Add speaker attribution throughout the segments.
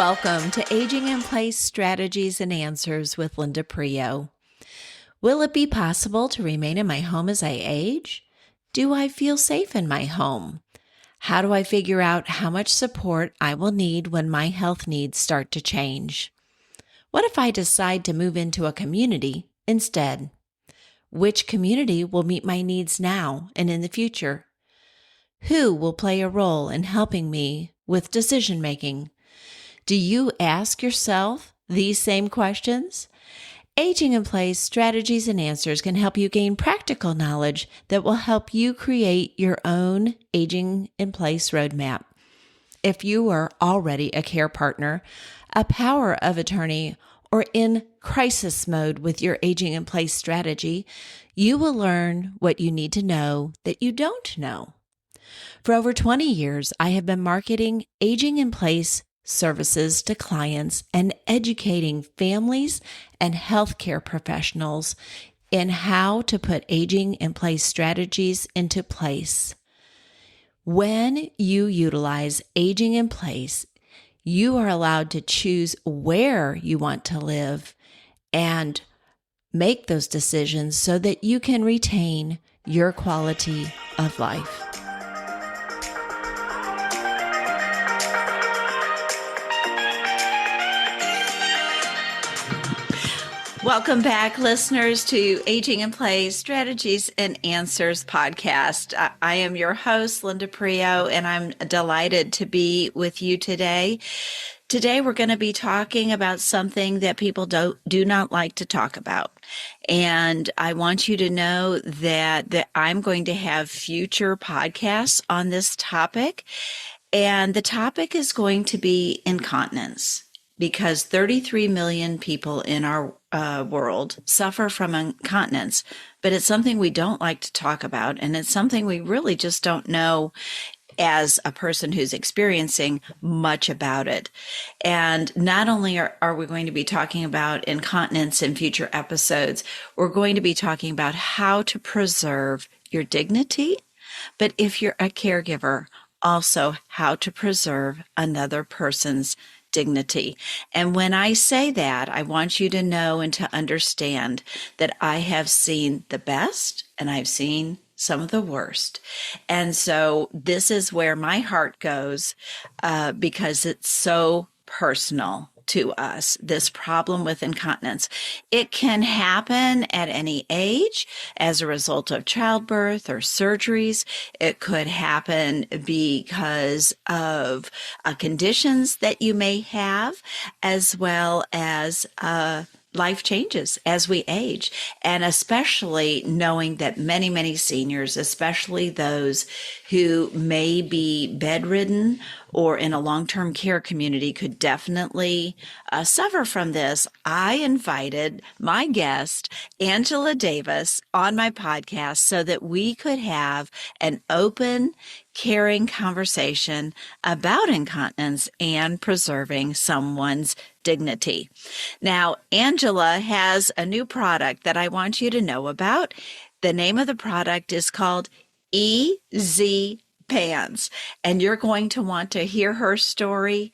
Speaker 1: Welcome to Aging in Place Strategies and Answers with Linda Prio. Will it be possible to remain in my home as I age? Do I feel safe in my home? How do I figure out how much support I will need when my health needs start to change? What if I decide to move into a community instead? Which community will meet my needs now and in the future? Who will play a role in helping me with decision making? Do you ask yourself these same questions? Aging in Place Strategies and Answers can help you gain practical knowledge that will help you create your own Aging in Place roadmap. If you are already a care partner, a power of attorney, or in crisis mode with your Aging in Place strategy, you will learn what you need to know that you don't know. For over 20 years, I have been marketing Aging in Place services to clients and educating families and healthcare professionals in how to put aging in place strategies into place. When you utilize aging in place, you are allowed to choose where you want to live and make those decisions so that you can retain your quality of life. Welcome back, listeners, to Aging in Place Strategies and Answers podcast. I am your host, Linda Prio, and I'm delighted to be with you today. Today, we're going to be talking about something that people do not like to talk about. And I want you to know that I'm going to have future podcasts on this topic. And the topic is going to be incontinence, because 33 million people in our world suffer from incontinence, but it's something we don't like to talk about, and it's something we really just don't know as a person who's experiencing much about it. And not only are we going to be talking about incontinence in future episodes, we're going to be talking about how to preserve your dignity, but if you're a caregiver, also how to preserve another person's dignity. And when I say that, I want you to know and to understand that I have seen the best and I've seen some of the worst. And so this is where my heart goes because it's so personal to us, this problem with incontinence. It can happen at any age as a result of childbirth or surgeries. It could happen because of conditions that you may have, as well as life changes as we age, and especially knowing that many, many seniors, especially those who may be bedridden or in a long-term care community, could definitely suffer from this. I invited my guest, Angela Davis, on my podcast so that we could have an open, caring conversation about incontinence and preserving someone's dignity. Now, Angela has a new product that I want you to know about. The name of the product is called EZ Pants, and you're going to want to hear her story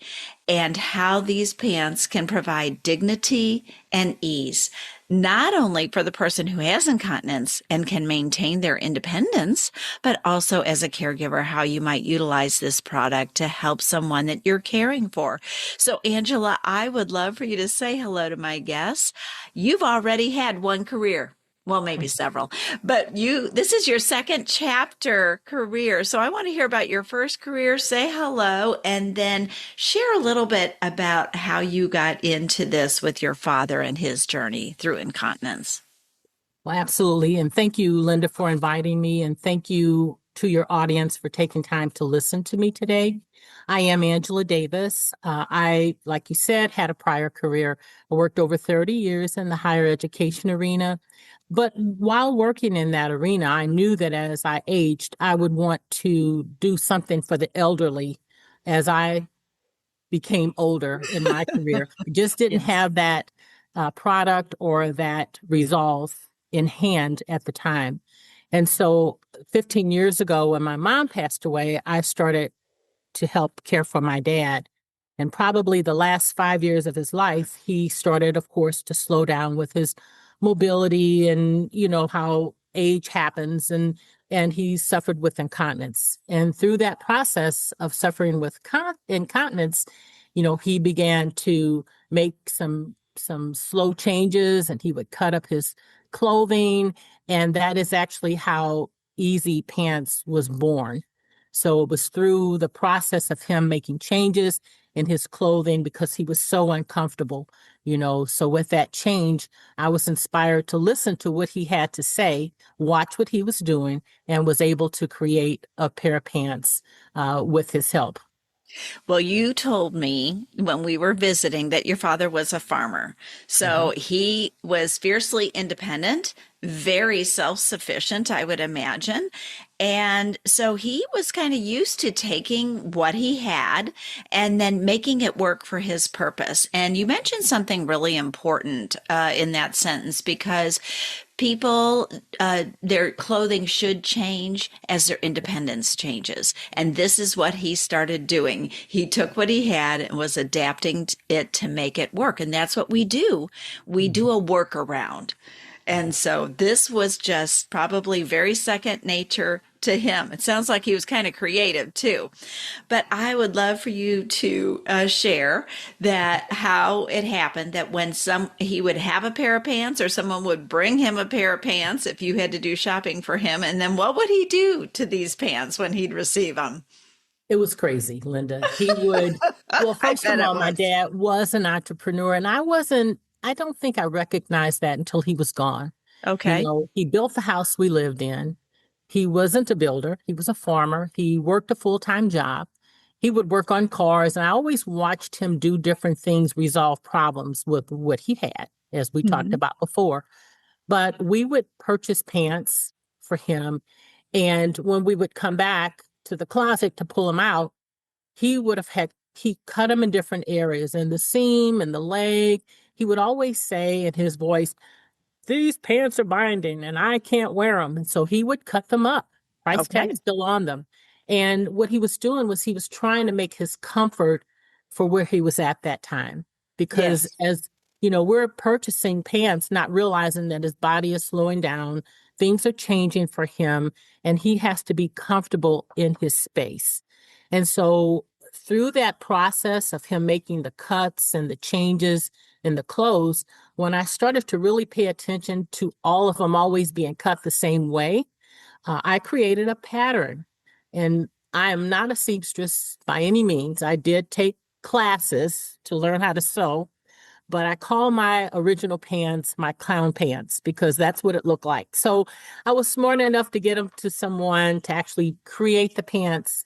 Speaker 1: and how these pants can provide dignity and ease, not only for the person who has incontinence and can maintain their independence, but also as a caregiver, how you might utilize this product to help someone that you're caring for. So, Angela, I would love for you to say hello to my guests. You've already had one career. Well, maybe several, but this is your second chapter career. So I want to hear about your first career, say hello, and then share a little bit about how you got into this with your father and his journey through incontinence.
Speaker 2: Well, absolutely. And thank you, Linda, for inviting me. And thank you to your audience for taking time to listen to me today. I am Angela Davis. I, like you said, had a prior career. I worked over 30 years in the higher education arena. But while working in that arena, I knew that as I aged, I would want to do something for the elderly as I became older in my career. I just didn't have that product or that resolve in hand at the time. And so 15 years ago, when my mom passed away, I started to help care for my dad. And probably the last 5 years of his life, he started, of course, to slow down with his mobility and, how age happens. And he suffered with incontinence. And through that process of suffering with incontinence, he began to make some slow changes, and he would cut up his clothing. And that is actually how Easy Pants was born. So it was through the process of him making changes in his clothing because he was so uncomfortable. So with that change, I was inspired to listen to what he had to say, watch what he was doing, and was able to create a pair of pants with his help.
Speaker 1: Well, you told me when we were visiting that your father was a farmer.
Speaker 2: Mhm.
Speaker 1: So he was fiercely independent, very self-sufficient, I would imagine. And so he was kind of used to taking what he had and then making it work for his purpose. And you mentioned something really important in that sentence because people, their clothing should change as their independence changes. And this is what he started doing. He took what he had and was adapting it to make it work. And that's what we do. We do a workaround. And so this was just probably very second nature to him. It sounds like he was kind of creative too. But I would love for you to share that how it happened that when he would have a pair of pants or someone would bring him a pair of pants if you had to do shopping for him, and then what would he do to these pants when he'd receive them?
Speaker 2: It was crazy, Linda. He would, well,
Speaker 1: I
Speaker 2: first of
Speaker 1: bet it
Speaker 2: all, my
Speaker 1: was.
Speaker 2: dad was an entrepreneur, and I don't think I recognized that until he was gone.
Speaker 1: Okay.
Speaker 2: He built the house we lived in. He wasn't a builder, he was a farmer. He worked a full-time job. He would work on cars, and I always watched him do different things, resolve problems with what he had, as we talked
Speaker 1: Mhm.
Speaker 2: about before. But we would purchase pants for him. And when we would come back to the closet to pull them out, he cut them in different areas, in the seam and the leg. He would always say in his voice, "These pants are binding and I can't wear them." And so he would cut them up, price tag
Speaker 1: Okay.
Speaker 2: still on them. And what he was doing was he was trying to make his comfort for where he was at that time. Because
Speaker 1: Yes.
Speaker 2: as we're purchasing pants, not realizing that his body is slowing down, things are changing for him, and he has to be comfortable in his space. And so through that process of him making the cuts and the changes in the clothes, when I started to really pay attention to all of them always being cut the same way, I created a pattern. And I am not a seamstress by any means. I did take classes to learn how to sew, but I call my original pants my clown pants because that's what it looked like. So I was smart enough to get them to someone to actually create the pants.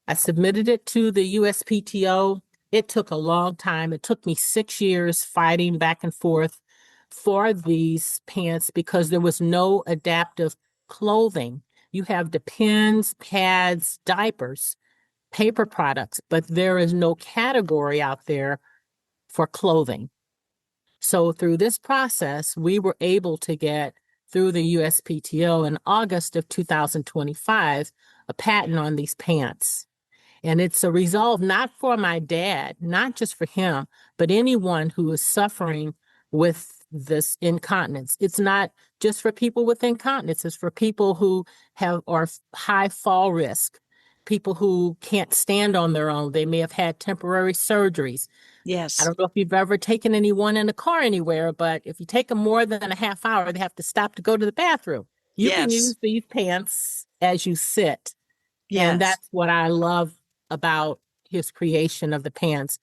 Speaker 2: I submitted it to the USPTO. It took a long time. It took me 6 years fighting back and forth for these pants because there was no adaptive clothing. You have the pins, pads, diapers, paper products, but there is no category out there for clothing. So through this process, we were able to get through the USPTO in August of 2025 a patent on these pants. And it's a resolve not for my dad, not just for him, but anyone who is suffering with this incontinence. It's not just for people with incontinence, it's for people who are high fall risk, people who can't stand on their own. They may have had temporary surgeries. I
Speaker 1: Yes.
Speaker 2: don't know if you've ever taken anyone in a car anywhere, but if you take them more than a half hour, they have to stop to go to the bathroom. You can
Speaker 1: Yes.
Speaker 2: use these pants as you sit. And
Speaker 1: Yes.
Speaker 2: that's what I love about his creation of the pants.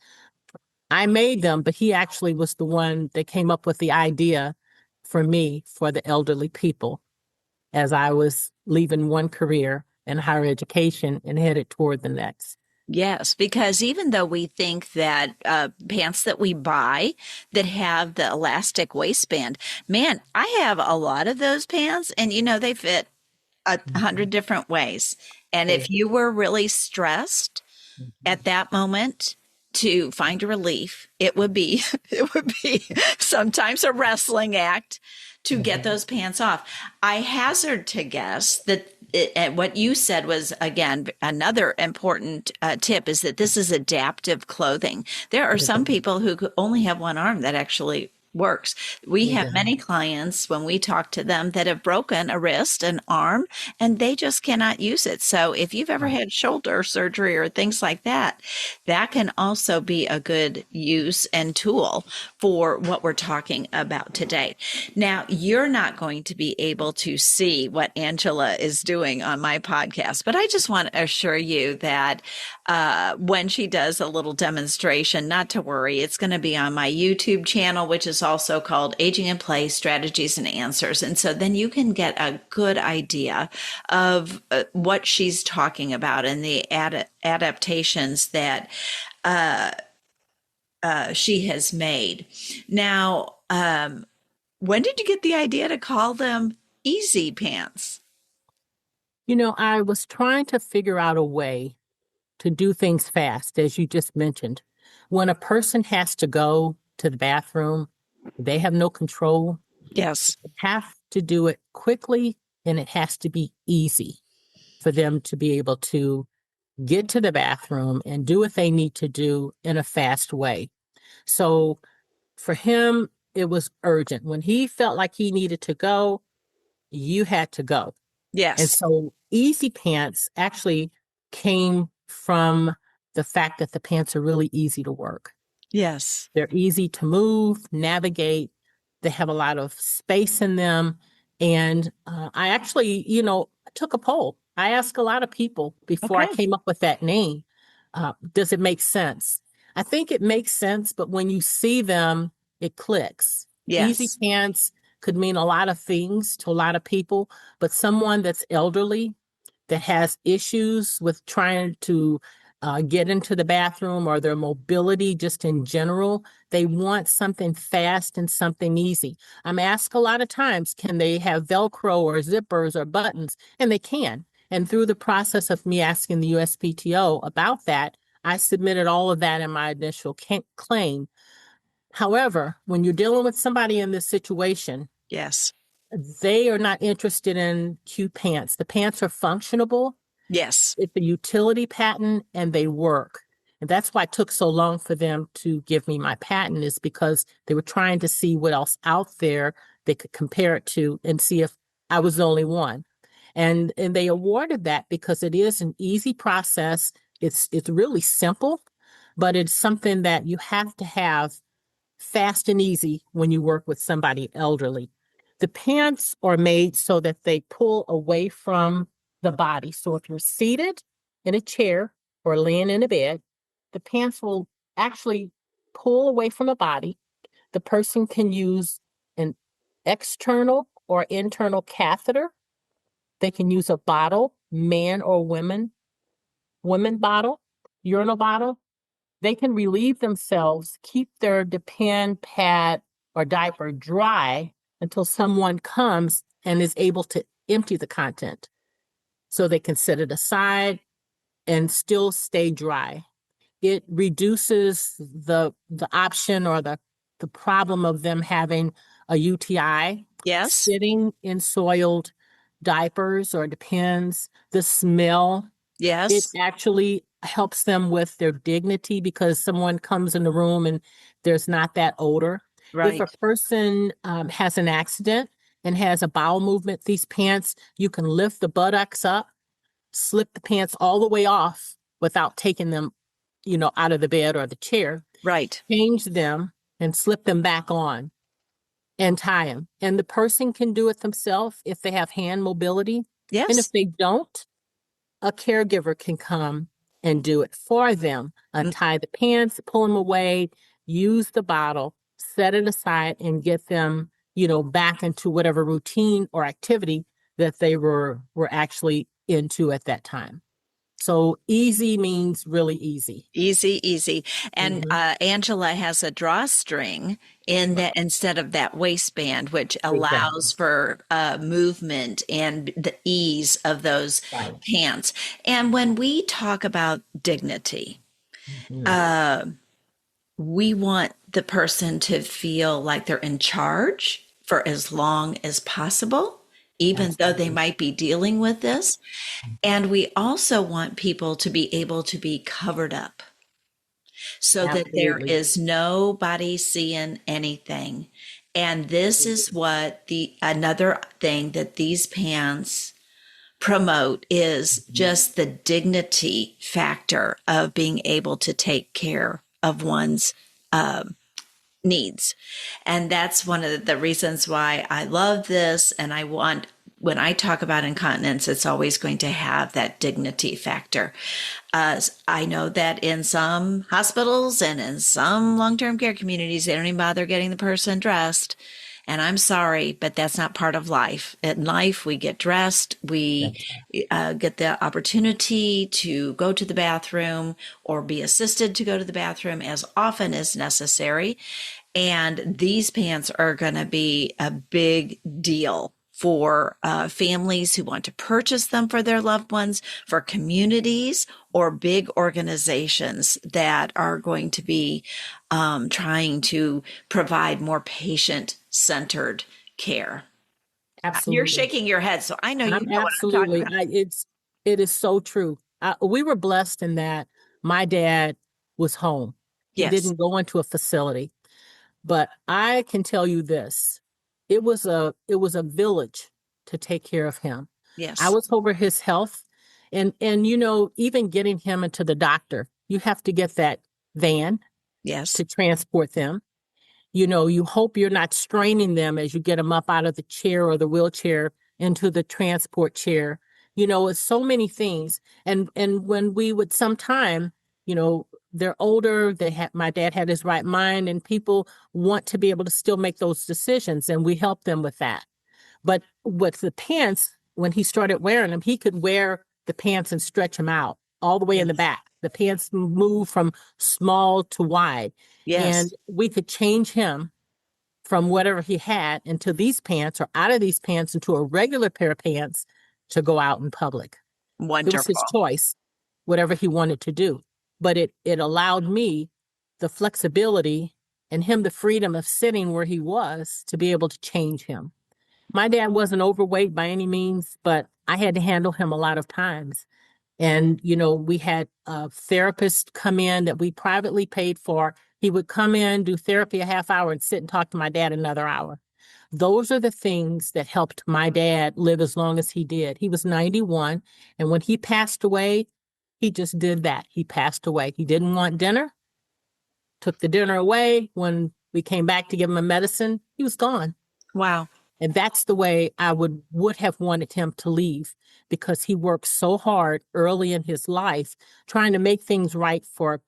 Speaker 2: I made them, but he actually was the one that came up with the idea for me for the elderly people as I was leaving one career in higher education and headed toward the next.
Speaker 1: Yes, because even though we think that pants that we buy that have the elastic waistband, man, I have a lot of those pants, and they fit a
Speaker 2: Mhm.
Speaker 1: hundred different ways. And
Speaker 2: Yeah.
Speaker 1: if you were really stressed
Speaker 2: Mhm.
Speaker 1: at that moment to find a relief, it would be it would be sometimes a wrestling act to get
Speaker 2: Mhm.
Speaker 1: those pants off. I hazard to guess that and what you said was, again, another important tip is that this is adaptive clothing. There are some people who only have one arm that actually works. We have many clients when we talk to them that have broken a wrist, an arm, and they just cannot use it. So if you've ever had shoulder surgery or things like that, that can also be a good use and tool for what we're talking about today. Now, you're not going to be able to see what Angela is doing on my podcast, but I just want to assure you that when she does a little demonstration, not to worry, it's going to be on my YouTube channel, which is also called Aging in Place Strategies and Answers. And so then you can get a good idea of what she's talking about and the adaptations that she has made. Now, when did you get the idea to call them easy pants?
Speaker 2: I was trying to figure out a way to do things fast, as you just mentioned. When a person has to go to the bathroom, they have no control.
Speaker 1: Yes.
Speaker 2: They have to do it quickly, and it has to be easy for them to be able to get to the bathroom and do what they need to do in a fast way. So for him, it was urgent. When he felt like he needed to go, you had to go. And
Speaker 1: Yes.
Speaker 2: so easy pants actually came from the fact that the pants are really easy to work.
Speaker 1: Yes.
Speaker 2: They're easy to move, navigate. They have a lot of space in them. And I actually, took a poll. I asked a lot of people before I
Speaker 1: Okay.
Speaker 2: came up with that name. Does it make sense? I think it makes sense, but when you see them, it clicks. Easy
Speaker 1: Yes.
Speaker 2: pants could mean a lot of things to a lot of people, but someone that's elderly, that has issues with trying to get into the bathroom or their mobility just in general, they want something fast and something easy. I'm asked a lot of times, can they have Velcro or zippers or buttons? And they can. And through the process of me asking the USPTO about that, I submitted all of that in my initial claim. However, when you're dealing with somebody in this situation,
Speaker 1: Yes.
Speaker 2: they are not interested in cute pants. The pants are functionable.
Speaker 1: Yes.
Speaker 2: It's a utility patent and they work. And that's why it took so long for them to give me my patent, is because they were trying to see what else out there they could compare it to and see if I was the only one. And they awarded that because it is an easy process. It's really simple, but it's something that you have to have fast and easy when you work with somebody elderly. The pants are made so that they pull away from the body. So if you're seated in a chair or laying in a bed, the pants will actually pull away from the body. The person can use an external or internal catheter. They can use a bottle, man or women bottle, urinal bottle. They can relieve themselves, keep their depend pad or diaper dry until someone comes and is able to empty the content. So they can set it aside and still stay dry. It reduces the option or the problem of them having a UTI,
Speaker 1: Yes.
Speaker 2: sitting in soiled diapers or depends, the smell. It
Speaker 1: Yes.
Speaker 2: actually helps them with their dignity because someone comes in the room and there's not that odor. If a
Speaker 1: Right.
Speaker 2: person has an accident and has a bowel movement, these pants, you can lift the buttocks up, slip the pants all the way off without taking them, out of the bed or the chair,
Speaker 1: Right.
Speaker 2: change them and slip them back on and tie them. And the person can do it themselves if they have hand mobility. And if
Speaker 1: Yes.
Speaker 2: they don't, a caregiver can come and do it for them.
Speaker 1: Mm.
Speaker 2: Untie the pants, pull them away, use the bottle, set it aside, and get them, back into whatever routine or activity that they were actually into at that time. So easy means really easy.
Speaker 1: Easy, easy. And
Speaker 2: Mhm.
Speaker 1: Angela has a drawstring in
Speaker 2: Right.
Speaker 1: that instead of that waistband, which
Speaker 2: Exactly.
Speaker 1: allows for movement and the ease of those
Speaker 2: Right.
Speaker 1: pants. And when we talk about dignity,
Speaker 2: Mhm.
Speaker 1: uh, we want the person to feel like they're in charge for as long as possible, even though they
Speaker 2: Absolutely.
Speaker 1: might be dealing with this. And we also want people to be able to be covered up so that there
Speaker 2: Absolutely.
Speaker 1: is nobody seeing anything. And this is what the another thing that these pants promote is just the dignity factor of being able to take care of one's needs. And that's one of the reasons why I love this. And I want, when I talk about incontinence, it's always going to have that dignity factor. I know that in some hospitals and in some long term care communities, they don't even bother getting the person dressed. And I'm sorry, but that's not part of life. In life, we get dressed, we
Speaker 2: That's right.
Speaker 1: get the opportunity to go to the bathroom or be assisted to go to the bathroom as often as necessary. And these pants are going to be a big deal for families who want to purchase them for their loved ones, for communities or big organizations that are going to be trying to provide more patient centered care. You're
Speaker 2: Absolutely.
Speaker 1: shaking your head, so I know you
Speaker 2: I'm
Speaker 1: know what I'm talking
Speaker 2: absolutely.
Speaker 1: about.
Speaker 2: It is so true. We were blessed in that my dad was home. He
Speaker 1: Yes,
Speaker 2: didn't go into a facility. But I can tell you this. It was a village to take care of him. I
Speaker 1: yes,
Speaker 2: was over his health and even getting him into the doctor, you have to get that van
Speaker 1: yes,
Speaker 2: to transport them. You hope you're not straining them as you get them up out of the chair or the wheelchair into the transport chair. It's so many things. And when we would sometime, you know, they're older, my dad had his right mind, and people want to be able to still make those decisions, and we help them with that. But with the pants, when he started wearing them, he could wear the pants and stretch them out all the way in the
Speaker 1: yes,
Speaker 2: back. The pants move from small to wide. And
Speaker 1: yes.
Speaker 2: we could change him from whatever he had into these pants or out of these pants into a regular pair of pants to go out in public. It was his
Speaker 1: Wonderful.
Speaker 2: choice, whatever he wanted to do. But it allowed me the flexibility and him the freedom of sitting where he was to be able to change him. My dad wasn't overweight by any means, but I had to handle him a lot of times. And, we had a therapist come in that we privately paid for. He would come in, do therapy a half hour, and sit and talk to my dad another hour. Those are the things that helped my dad live as long as he did. He was 91. And when he passed away, he just did that. He passed away. He didn't want dinner, took the dinner away. When we came back to give him a medicine, he was gone.
Speaker 1: Wow.
Speaker 2: And that's the way I would have wanted him to leave, because he worked so hard early in his life trying to make things right for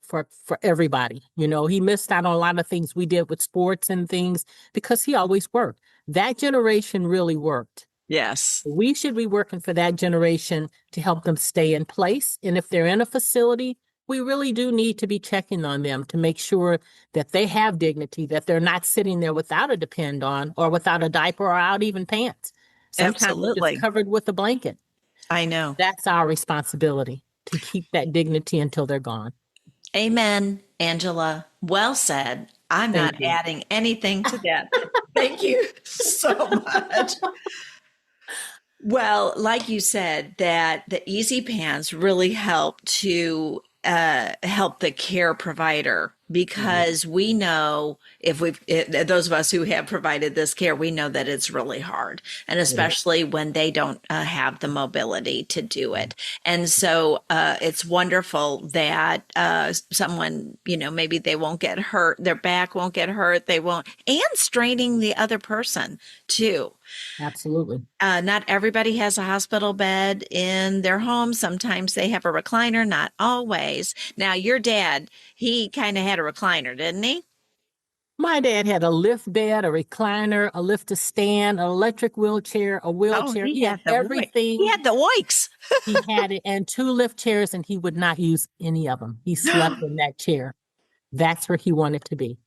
Speaker 2: everybody. He missed out on a lot of things we did with sports and things because he always worked. That generation really worked.
Speaker 1: Yes,
Speaker 2: We should be working for that generation to help them stay in place. And if they're in a facility, we really do need to be checking on them to make sure that they have dignity, that they're not sitting there without a depend on or without a diaper or out even pants. Sometimes they're just
Speaker 1: absolutely.
Speaker 2: covered with a blanket.
Speaker 1: I know.
Speaker 2: That's our responsibility to keep that dignity until they're gone.
Speaker 1: Amen, Angela. Well said. I'm not
Speaker 2: Thank you.
Speaker 1: adding anything to that. Thank you so much. Well, like you said, that the easy pants really help to help the care provider
Speaker 2: Mhm.
Speaker 1: because we know those of us who have provided this care, we know that it's really hard, and
Speaker 2: It is.
Speaker 1: especially when they don't have the mobility to do it. And so it's wonderful that someone, maybe they won't get hurt, their back won't get hurt, they won't, and straining the other person too.
Speaker 2: Absolutely.
Speaker 1: Not everybody has a hospital bed in their home. Sometimes they have a recliner, not always. Now, your dad, he kind of had a recliner, didn't he?
Speaker 2: My dad had a lift bed, a recliner, a lift to stand, an electric wheelchair, a
Speaker 1: Oh,
Speaker 2: wheelchair.
Speaker 1: he
Speaker 2: He had
Speaker 1: had the he
Speaker 2: everything.
Speaker 1: had the oiks.
Speaker 2: He had it, and two lift chairs, and he would not use any of them. He slept in that chair. That's where he wanted to be.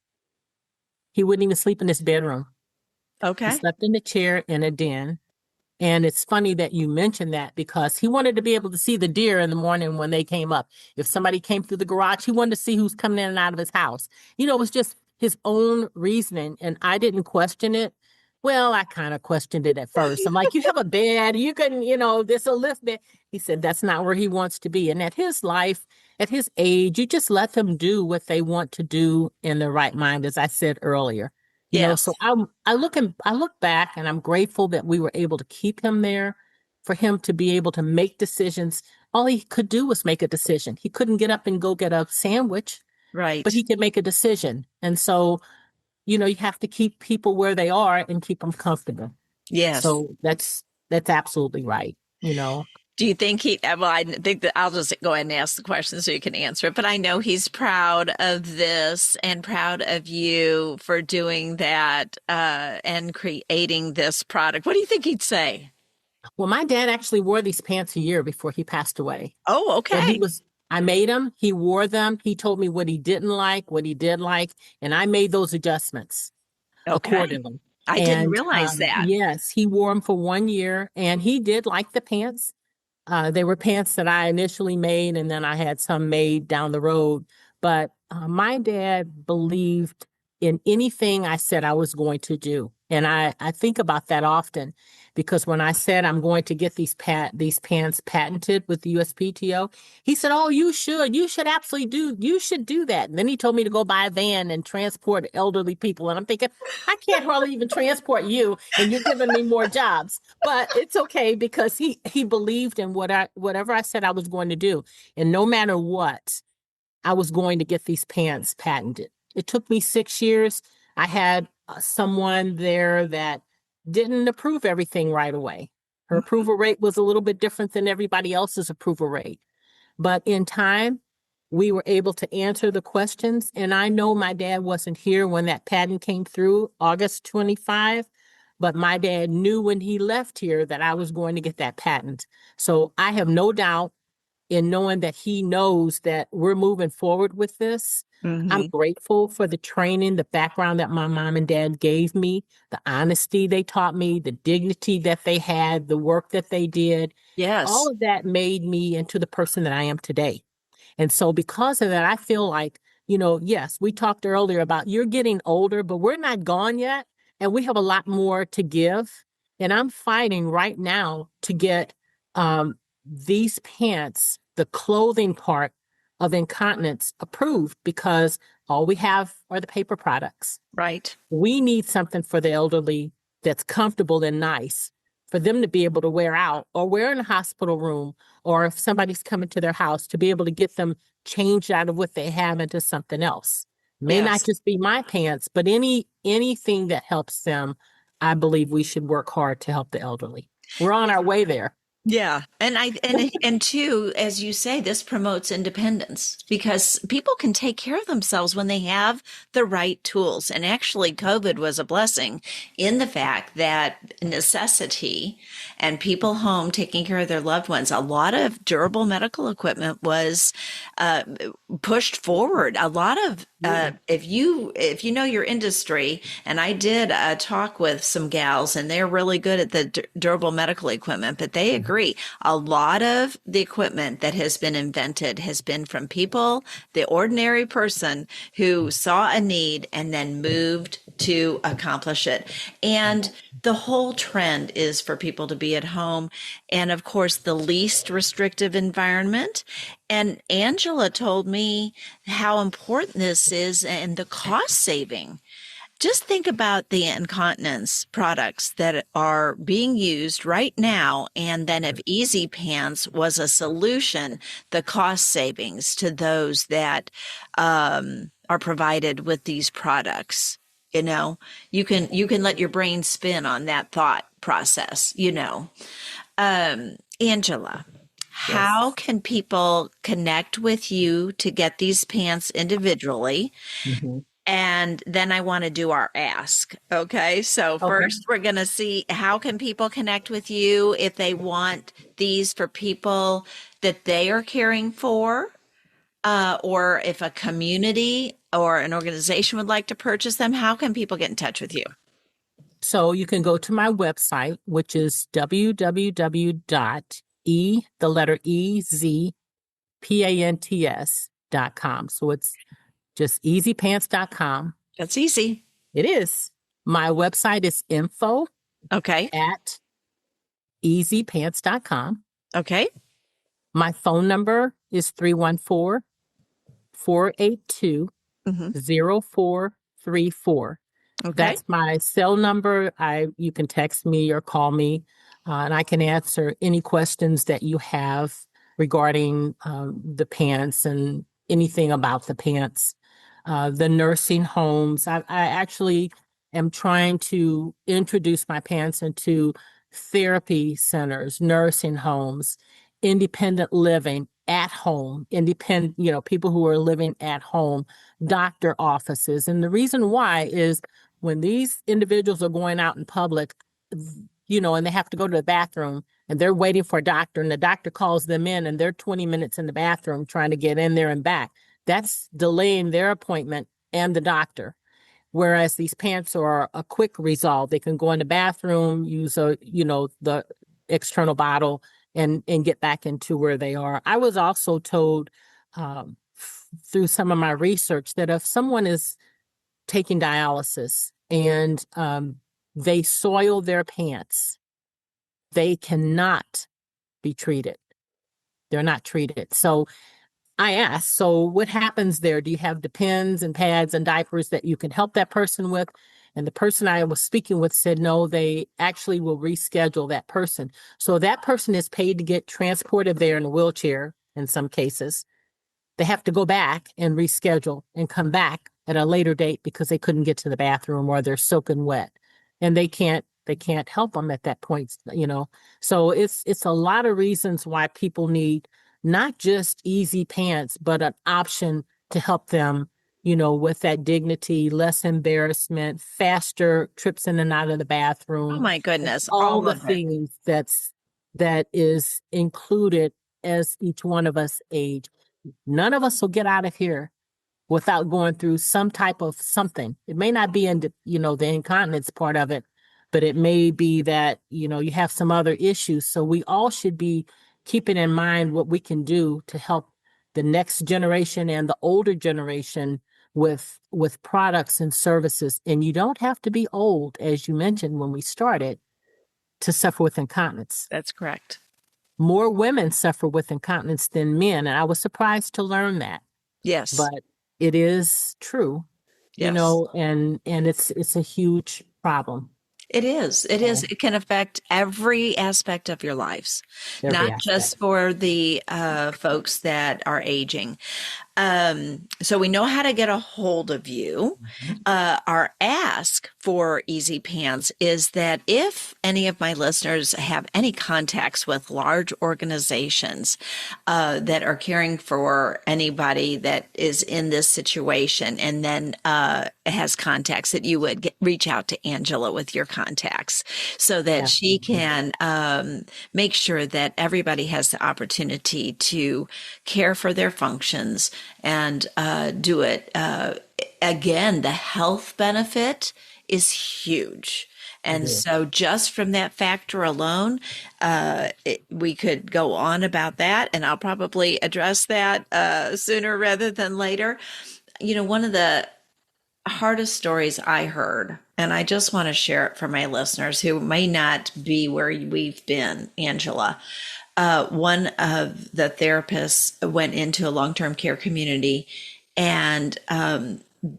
Speaker 2: He wouldn't even sleep in his bedroom. He
Speaker 1: Okay.
Speaker 2: slept in the chair in a den. And it's funny that you mentioned that because he wanted to be able to see the deer in the morning when they came up. If somebody came through the garage, he wanted to see who's coming in and out of his house. It was just his own reasoning, and I didn't question it. Well, I kind of questioned it at first. I'm like, you have a bed, you can, there's a lift bed. He said that's not where he wants to be. And at his life, at his age, you just let them do what they want to do in their right mind, as I said earlier. So
Speaker 1: Yes,
Speaker 2: I look back and I'm grateful that we were able to keep him there, for him to be able to make decisions. All he could do was make a decision. He couldn't get up and go get a sandwich, but
Speaker 1: right.
Speaker 2: he could make a decision. And so you have to keep people where they are and keep them comfortable.
Speaker 1: Yes.
Speaker 2: So that's absolutely right.
Speaker 1: Do you think well, I think that I'll just go ahead and ask the question so you can answer it, but I know he's proud of this and proud of you for doing that, and creating this product. What do you think he'd say?
Speaker 2: Well, my dad actually wore these pants a year before he passed away.
Speaker 1: Oh,
Speaker 2: And
Speaker 1: okay.
Speaker 2: I made them, he wore them, he told me what he didn't like, what he did like, and I made those adjustments
Speaker 1: Okay.
Speaker 2: accordingly.
Speaker 1: I didn't
Speaker 2: And
Speaker 1: realize that.
Speaker 2: yes, he wore them for 1 year and he did like the pants. They were pants that I initially made, and then I had some made down the road. But my dad believed in anything I said I was going to do. And I think about that often because when I said I'm going to get these pants patented with the USPTO, he said, "Oh, you should absolutely you should do that." And then he told me to go buy a van and transport elderly people. And I'm thinking, I can't hardly even transport you, and you're giving me more jobs. But it's okay because he believed in whatever I said I was going to do. And no matter what, I was going to get these pants patented. It took me 6 years. I had someone there that didn't approve everything right away. Her approval rate was a little bit different than everybody else's approval rate. But in time, we were able to answer the questions. And I know my dad wasn't here when that patent came through, August 25, but my dad knew when he left here that I was going to get that patent. So I have no doubt in knowing that he knows that we're moving forward with this. I'm
Speaker 1: Hmm.
Speaker 2: grateful for the training, the background that my mom and dad gave me, the honesty they taught me, the dignity that they had, the work that they did. All
Speaker 1: Yes.
Speaker 2: of that made me into the person that I am today. And so, because of that, I feel like, yes, we talked earlier about you're getting older, but we're not gone yet. And we have a lot more to give. And I'm fighting right now to get these pants, the clothing part of incontinence, approved because all we have are the paper products.
Speaker 1: Right.
Speaker 2: We need something for the elderly that's comfortable and nice for them to be able to wear out or wear in a hospital room, or if somebody's coming to their house to be able to get them changed out of what they have into something else. May not
Speaker 1: Yes.
Speaker 2: just be my pants, but anything that helps them. I believe we should work hard to help the elderly. We're on our way there.
Speaker 1: Yeah. And two, as you say, this promotes independence because people can take care of themselves when they have the right tools. And actually, COVID was a blessing in the fact that necessity and people home taking care of their loved ones, a lot of durable medical equipment was uh, pushed forward. A lot of if you know your industry, and I did a talk with some gals, and they're really good at the durable medical equipment, but they agree a lot of the equipment that has been invented has been from people, the ordinary person who saw a need and then moved to accomplish it. And the whole trend is for people to be at home and, of course, the least restrictive environment. And Angela told me how important this is and the cost saving. Just think about the incontinence products that are being used right now. And then if Easy Pants was a solution, the cost savings to those that are provided with these products. You can let your brain spin on that thought process. Angela,
Speaker 2: Yes.
Speaker 1: how can people connect with you to get these pants individually?
Speaker 2: Mhm.
Speaker 1: And then I want to do our ask. Okay. So
Speaker 2: Okay.
Speaker 1: first we're going to see how can people connect with you if they want these for people that they are caring for, or if a community or an organization would like to purchase them, how can people get in touch with you?
Speaker 2: So you can go to my website, which is the letter EZPANTS.com. So it's just easypants.com.
Speaker 1: That's easy.
Speaker 2: It is. My website is info
Speaker 1: Okay.
Speaker 2: at easypants.com.
Speaker 1: Okay.
Speaker 2: My phone number is 314-482
Speaker 1: Hmm.
Speaker 2: 0434.
Speaker 1: Okay.
Speaker 2: That's my cell number. You can text me or call me, and I can answer any questions that you have regarding the pants and anything about the pants. The nursing homes. I actually am trying to introduce my pants into therapy centers, nursing homes, independent living at home, independent, people who are living at home, doctor offices. And the reason why is when these individuals are going out in public, and they have to go to the bathroom and they're waiting for a doctor and the doctor calls them in and they're 20 minutes in the bathroom trying to get in there and back. That's delaying their appointment and the doctor. Whereas these pants are a quick resolve. They can go in the bathroom, use the external bottle and get back into where they are. I was also told through some of my research that if someone is taking dialysis and they soil their pants, they cannot be treated. They're not treated. So I asked, so what happens there? Do you have the pens and pads and diapers that you can help that person with? And the person I was speaking with said, no, they actually will reschedule that person. So that person is paid to get transported there in a wheelchair in some cases. They have to go back and reschedule and come back at a later date because they couldn't get to the bathroom or they're soaking wet. And they can't help them at that point. So it's a lot of reasons why people need not just easy pants, but an option to help them, with that dignity, less embarrassment, faster trips in and out of the
Speaker 1: Oh
Speaker 2: bathroom,
Speaker 1: my
Speaker 2: and
Speaker 1: goodness,
Speaker 2: all
Speaker 1: all
Speaker 2: the
Speaker 1: of it.
Speaker 2: things that is included as each one of us age. None of us will get out of here without going through some type of something. It may not be in the incontinence part of it, but it may be that, you have some other issues. So we all should be keeping in mind what we can do to help the next generation and the older generation with products and services. And you don't have to be old, as you mentioned when we started, to suffer with incontinence.
Speaker 1: That's correct.
Speaker 2: More women suffer with incontinence than men, and I was surprised to learn that,
Speaker 1: Yes.
Speaker 2: but it is true,
Speaker 1: Yes.
Speaker 2: and it's a huge problem.
Speaker 1: It is. It is.
Speaker 2: So
Speaker 1: It can affect every aspect of your lives,
Speaker 2: every
Speaker 1: not
Speaker 2: aspect.
Speaker 1: just for the folks that are aging. So we know how to get a hold of you.
Speaker 2: Mhm.
Speaker 1: Our ask for Easy Pants is that if any of my listeners have any contacts with large organizations that are caring for anybody that is in this situation, and then has contacts, that you would reach out to Angela with your contacts so that she
Speaker 2: Absolutely.
Speaker 1: can make sure that everybody has the opportunity to care for their functions and do it. Again, the health benefit is huge.
Speaker 2: It
Speaker 1: And
Speaker 2: is.
Speaker 1: so, just from that factor alone, we could go on about that, and I'll probably address that sooner rather than later. One of the hardest stories I heard, and I just want to share it for my listeners who may not be where we've been, Angela. One of the therapists went into a long-term care community, and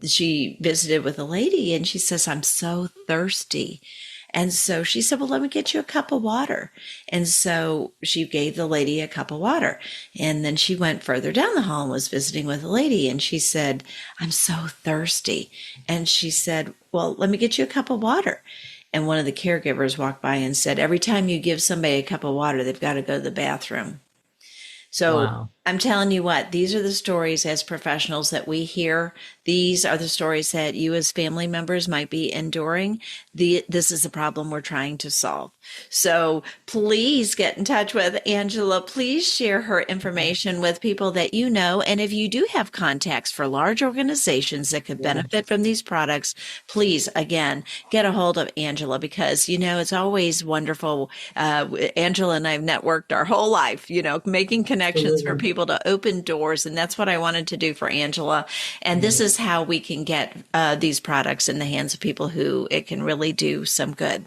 Speaker 1: she visited with a lady, and she says, "I'm so thirsty." And so she said, "Well, let me get you a cup of water." And so she gave the lady a cup of water. And then she went further down the hall and was visiting with a lady. And she said, "I'm so thirsty." And she said, "Well, let me get you a cup of water." And one of the caregivers walked by and said, "Every time you give somebody a cup of water, they've got to go to the bathroom." So
Speaker 2: Wow.
Speaker 1: I'm telling you what, these are the stories as professionals that we hear. These are the stories that you as family members might be enduring. This is the problem we're trying to solve. So please get in touch with Angela. Please share her information with people that you know. And if you do have contacts for large organizations that could
Speaker 2: Yeah.
Speaker 1: benefit from these products, please, again, get a hold of Angela, because, it's always wonderful. Angela and I have networked our whole life, making connections for
Speaker 2: Absolutely.
Speaker 1: people able to open doors. And that's what I wanted to do for Angela. And this is how we can get these products in the hands of people who it can really do some good.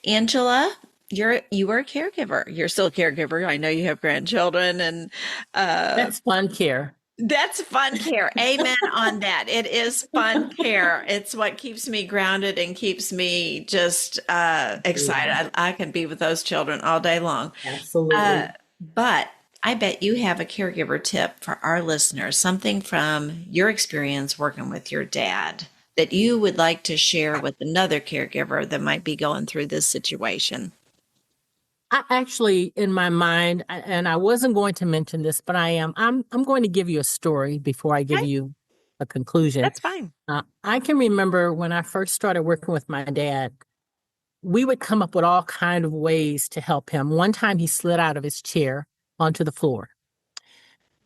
Speaker 1: Angela, you are a caregiver. You're still a caregiver. I know you have grandchildren, and
Speaker 2: That's fun care.
Speaker 1: that's fun care. Amen on that. It is fun care. It's what keeps me grounded and keeps me just excited. I can be with those children all day long.
Speaker 2: Absolutely.
Speaker 1: But I bet you have a caregiver tip for our listeners, something from your experience working with your dad that you would like to share with another caregiver that might be going through this situation.
Speaker 2: I actually, in my mind, and I wasn't going to mention this, but I am. I'm going to give you a story before I give
Speaker 1: Okay,
Speaker 2: you a conclusion.
Speaker 1: that's fine.
Speaker 2: I can remember when I first started working with my dad, we would come up with all kind of ways to help him. One time he slid out of his chair onto the floor.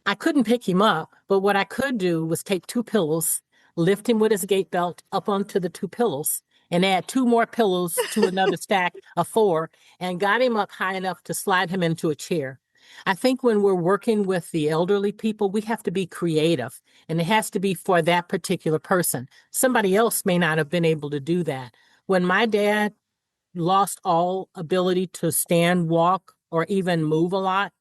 Speaker 2: I couldn't pick him up, but what I could do was take two pillows, lift him with his gait belt up onto the two pillows, and add two more pillows to another stack of four, and got him up high enough to slide him into a chair. I think when we're working with the elderly people, we have to be creative, and it has to be for that particular person. Somebody else may not have been able to do that. When my dad lost all ability to stand, walk, or even move a lot,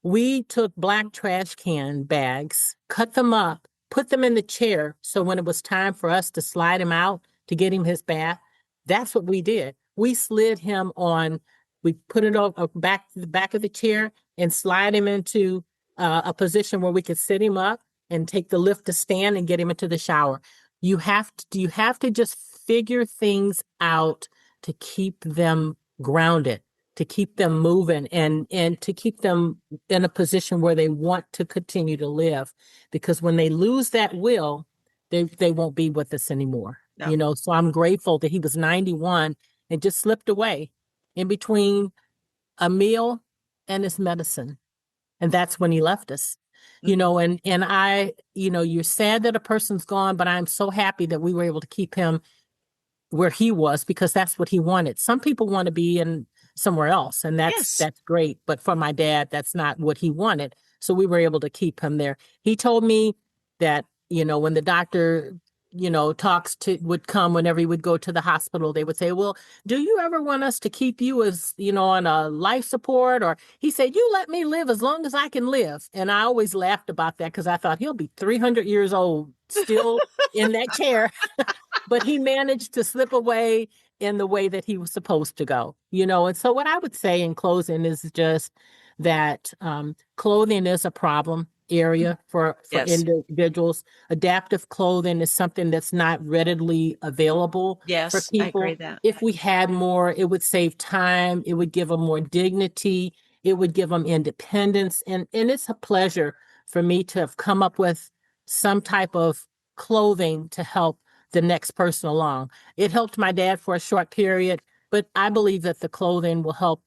Speaker 2: we took black trash can bags, cut them up, put them in the chair. So when it was time for us to slide him out to get him his bath, that's what we did. We slid him on, we put it on back to the back of the chair and slide him into a position where we could sit him up and take the lift to stand and get him into the shower. You have to just figure things out to keep them grounded, to keep them moving, and to keep them in a position where they want to continue to live. Because when they lose that will, they won't be with us anymore.
Speaker 1: No.
Speaker 2: So I'm grateful that he was 91 and just slipped away in between a meal and his medicine. And that's when he left us. And I, you're sad that a person's gone, but I'm so happy that we were able to keep him where he was, because that's what he wanted. Some people want to be in somewhere else, and
Speaker 1: Yes.
Speaker 2: that's great. But for my dad, that's not what he wanted. So we were able to keep him there. He told me that, when the doctor, would come whenever he would go to the hospital, they would say, well, do you ever want us to keep you as, on a life support? Or he said, you let me live as long as I can live. And I always laughed about that because I thought he'll be 300 years old still in that chair. But he managed to slip away in the way that he was supposed to go, And so what I would say in closing is just that clothing is a problem area for
Speaker 1: Yes.
Speaker 2: individuals. Adaptive clothing is something that's not readily available for
Speaker 1: Yes, I agree
Speaker 2: people.
Speaker 1: that.
Speaker 2: If we had more, it would save time. It would give them more dignity. It would give them independence. And it's a pleasure for me to have come up with some type of clothing to help the next person along. It helped my dad for a short period, but I believe that the clothing will help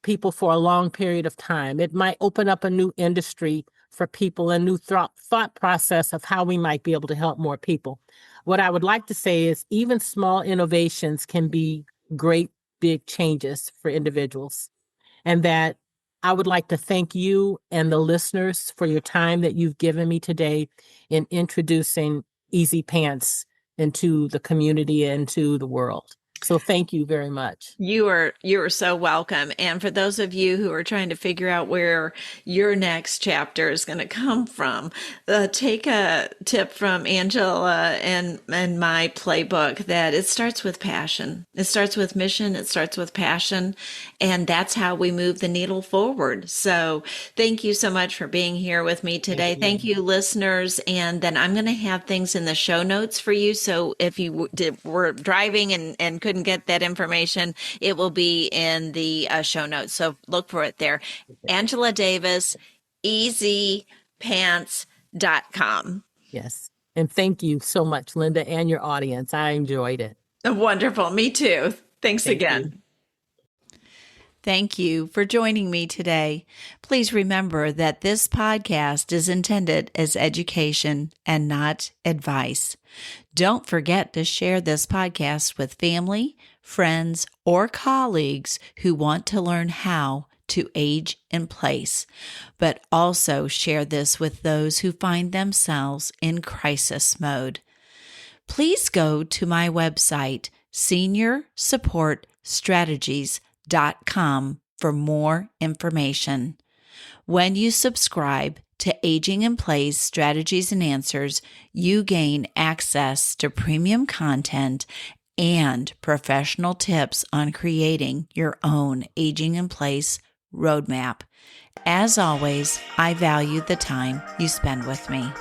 Speaker 2: people for a long period of time. It might open up a new industry for people, a new thought process of how we might be able to help more people. What I would like to say is even small innovations can be great big changes for individuals. And that I would like to thank you and the listeners for your time that you've given me today in introducing Easy Pants into the community and to the world. So thank you very much.
Speaker 1: You are so welcome. And for those of you who are trying to figure out where your next chapter is going to come from, take a tip from Angela and my playbook that it starts with passion. It starts with mission. It starts with passion. And that's how we move the needle forward. So thank you so much for being here with me today. Thank you, listeners. And then I'm going to have things in the show notes for you. So if you were driving and couldn't get that information, it will be in the show notes. So look for it there. Angela Davis, easypants.com.
Speaker 2: Yes. And thank you so much, Linda, and your audience. I enjoyed it.
Speaker 1: Wonderful. Me too. Thanks
Speaker 2: Thank
Speaker 1: again.
Speaker 2: you.
Speaker 1: Thank you for joining me today. Please remember that this podcast is intended as education and not advice. Don't forget to share this podcast with family, friends, or colleagues who want to learn how to age in place, but also share this with those who find themselves in crisis mode. Please go to my website, seniorsupportstrategies.com, for more information. When you subscribe to Aging in Place Strategies and Answers, you gain access to premium content and professional tips on creating your own Aging in Place roadmap. As always, I value the time you spend with me.